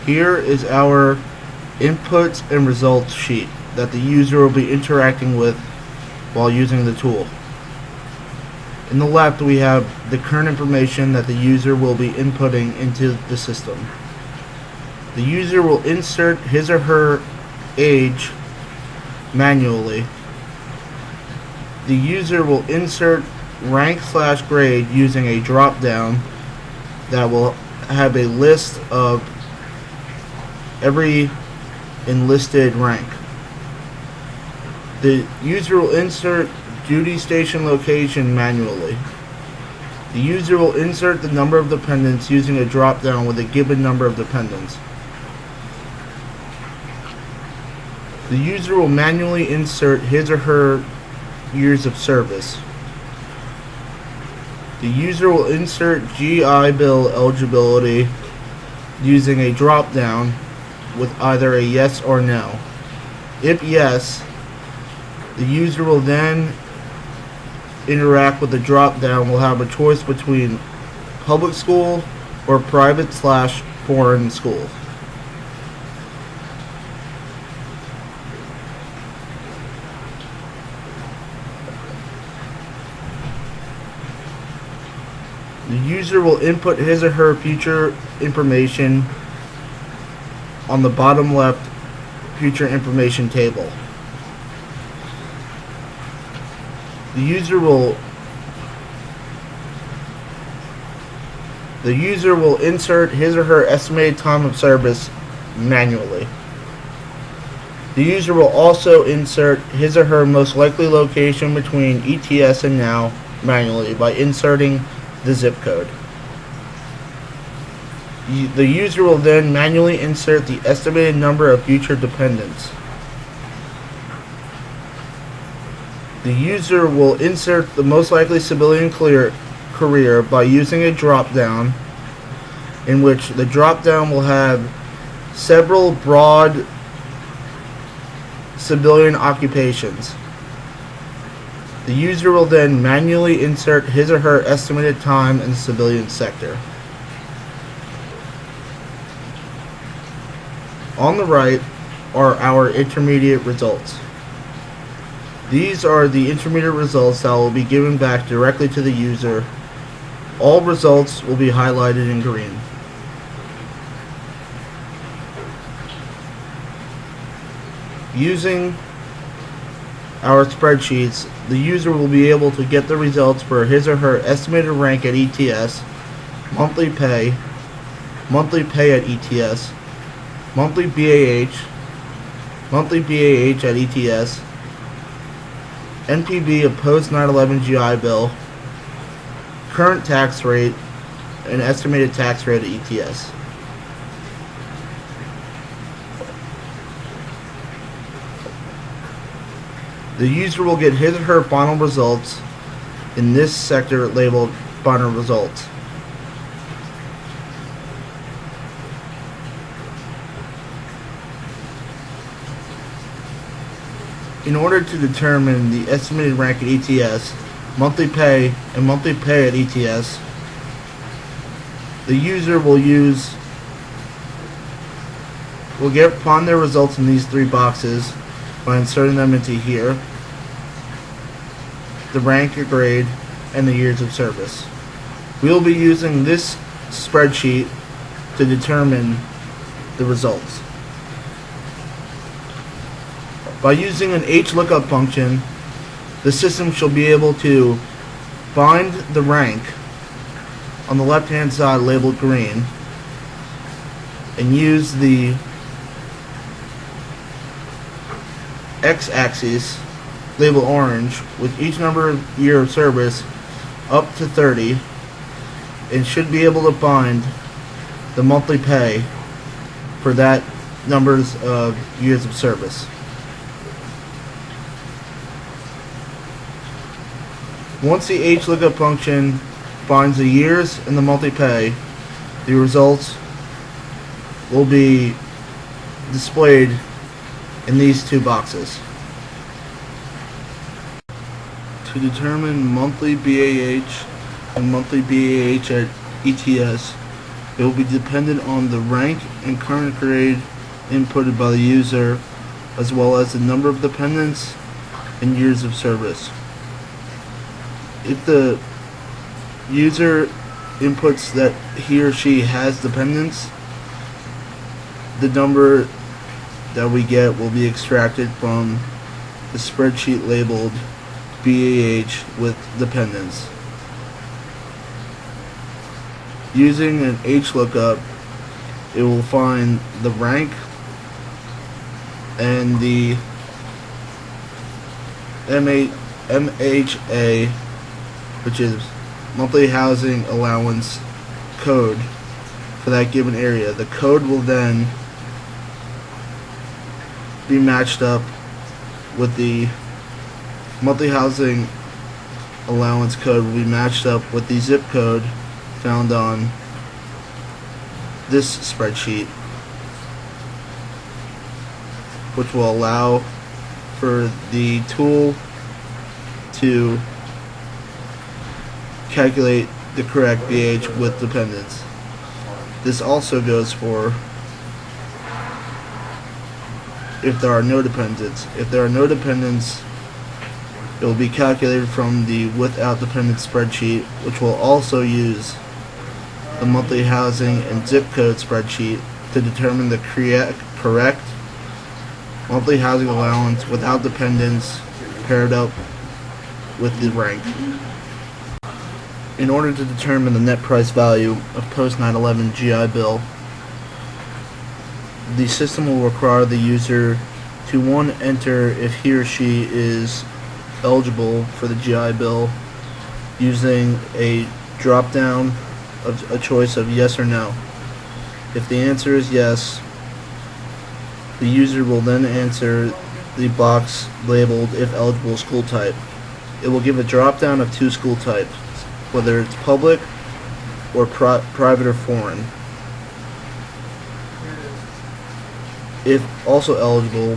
Here is our inputs and results sheet that the user will be interacting with while using the tool. In the left, we have the current information that the user will be inputting into the system. The user will insert his or her age manually. The user will insert rank/grade using a drop-down that will have a list of every enlisted rank. The user will insert duty station location manually. The user will insert the number of dependents using a drop-down with a given number of dependents. The user will manually insert his or her years of service. The user will insert GI Bill eligibility using a drop-down with either a yes or no. If yes, the user will then interact with the drop-down. Will have a choice between public school or private/foreign school. The user will input his or her future information on the bottom left future information table. The user will insert his or her estimated time of service manually. The user will also insert his or her most likely location between ETS and now manually by inserting the zip code. The user will then manually insert the estimated number of future dependents. The user will insert the most likely civilian career by using a drop-down, in which the drop-down will have several broad civilian occupations. The user will then manually insert his or her estimated time in the civilian sector. On the right are our intermediate results. These are the intermediate results that will be given back directly to the user. All results will be highlighted in green. Using our spreadsheets, the user will be able to get the results for his or her estimated rank at ETS, monthly pay at ETS, monthly BAH at ETS, NPV of post 9/11 GI Bill, current tax rate, and estimated tax rate at ETS. The user will get his or her final results in this sector labeled final results. In order to determine the estimated rank at ETS, monthly pay, and monthly pay at ETS, the user will find their results in these three boxes by inserting them into here, the rank or grade, and the years of service. We will be using this spreadsheet to determine the results. By using an HLOOKUP function, the system shall be able to find the rank on the left-hand side labeled green and use the x-axis labeled orange with each number of year of service up to 30, and should be able to find the monthly pay for that numbers of years of service. Once the HLOOKUP function finds the years and the monthly pay, the results will be displayed in these two boxes. To determine monthly BAH and monthly BAH at ETS, It will be dependent on the rank and current grade inputted by the user, as well as the number of dependents and years of service. If the user inputs that he or she has dependents, the number that we get will be extracted from the spreadsheet labeled BAH with dependents. Using an HLOOKUP, it will find the rank and the MHA, which is monthly housing allowance code for that given area. The code will then be matched up with the monthly housing allowance code will be matched up with the zip code found on this spreadsheet, which will allow for the tool to calculate the correct BH with dependents. This also goes for if there are no dependents. If there are no dependents, it will be calculated from the without dependent spreadsheet, which will also use the monthly housing and zip code spreadsheet to determine the correct monthly housing allowance without dependents paired up with the rank. In order to determine the net price value of post 9/11 GI Bill, the system will require the user to enter if he or she is eligible for the GI Bill using a drop down of a choice of yes or no. If the answer is yes, the user will then answer the box labeled if eligible school type. It will give a drop down of 2 school types, whether it's public or private or foreign. If also eligible,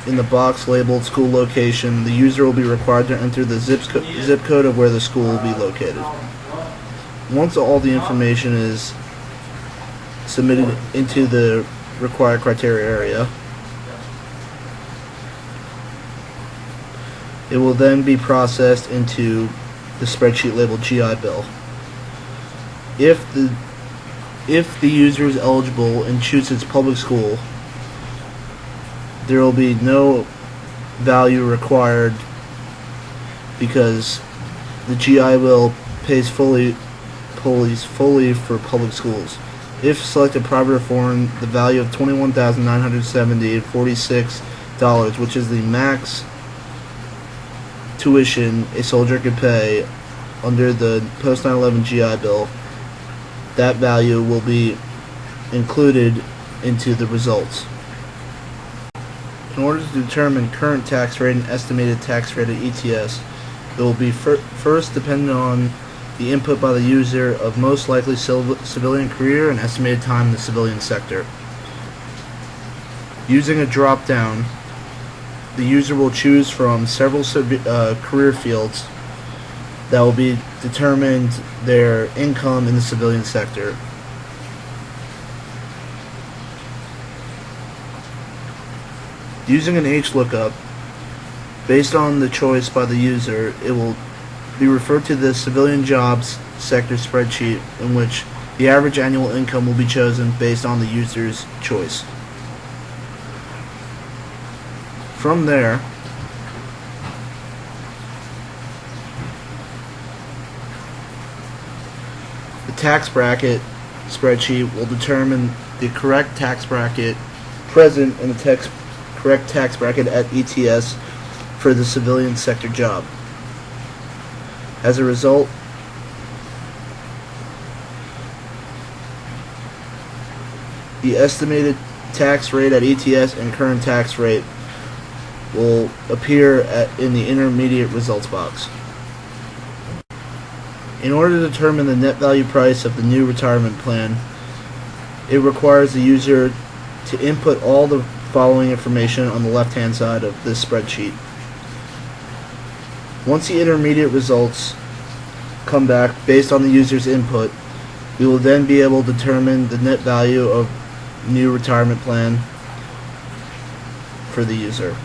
in the box labeled school location, the user will be required to enter the zip code of where the school will be located. Once all the information is submitted into the required criteria area, it will then be processed into the spreadsheet labeled GI Bill. If the user is eligible and chooses public school, there will be no value required because the GI Bill pays fully for public schools. If selected private or foreign, the value of $21,970.46, which is the max tuition a soldier could pay under the post 9/11 GI Bill, that value will be included into the results. In order to determine current tax rate and estimated tax rate at ETS, it will be first dependent on the input by the user of most likely civilian career and estimated time in the civilian sector. Using a drop-down, the user will choose from several career fields that will be determined their income in the civilian sector. Using an HLOOKUP, based on the choice by the user, it will be referred to the civilian jobs sector spreadsheet, in which the average annual income will be chosen based on the user's choice. From there, the tax bracket spreadsheet will determine the correct tax bracket present in the correct tax bracket at ETS for the civilian sector job. As a result, the estimated tax rate at ETS and current tax rate will appear in the intermediate results box. In order to determine the net value price of the new retirement plan, it requires the user to input all the following information on the left-hand side of this spreadsheet. Once the intermediate results come back based on the user's input, We will then be able to determine the net value of new retirement plan for the user.